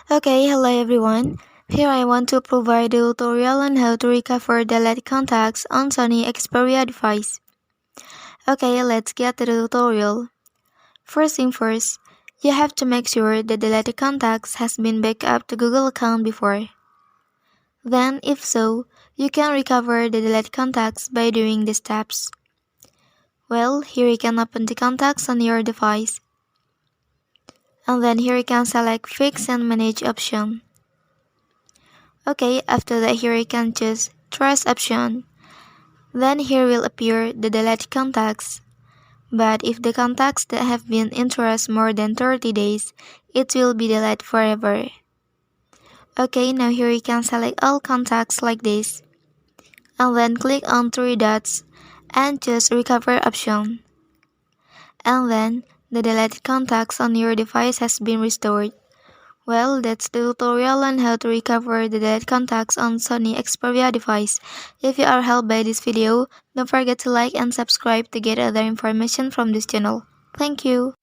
Okay, hello everyone. Here I want to provide a tutorial on how to recover deleted contacts on Sony Xperia device. Okay, let's get to the tutorial. First thing first, you have to make sure the deleted contacts has been backed up to Google account before. Then, if so, you can recover the deleted contacts by doing these steps. Well, here you can open the contacts on your device. And then here you can select Fix and Manage option. Okay, after that here you can choose Trace option. Then here will appear the deleted contacts. But if the contacts that have been in trace more than 30 days, it will be deleted forever. Okay, now here you can select all contacts like this. And then click on 3 dots and choose Recover option. And then the deleted contacts on your device has been restored. Well, that's the tutorial on how to recover the dead contacts on Sony Xperia device. If you are helped by this video, don't forget to like and subscribe to get other information from this channel. Thank you.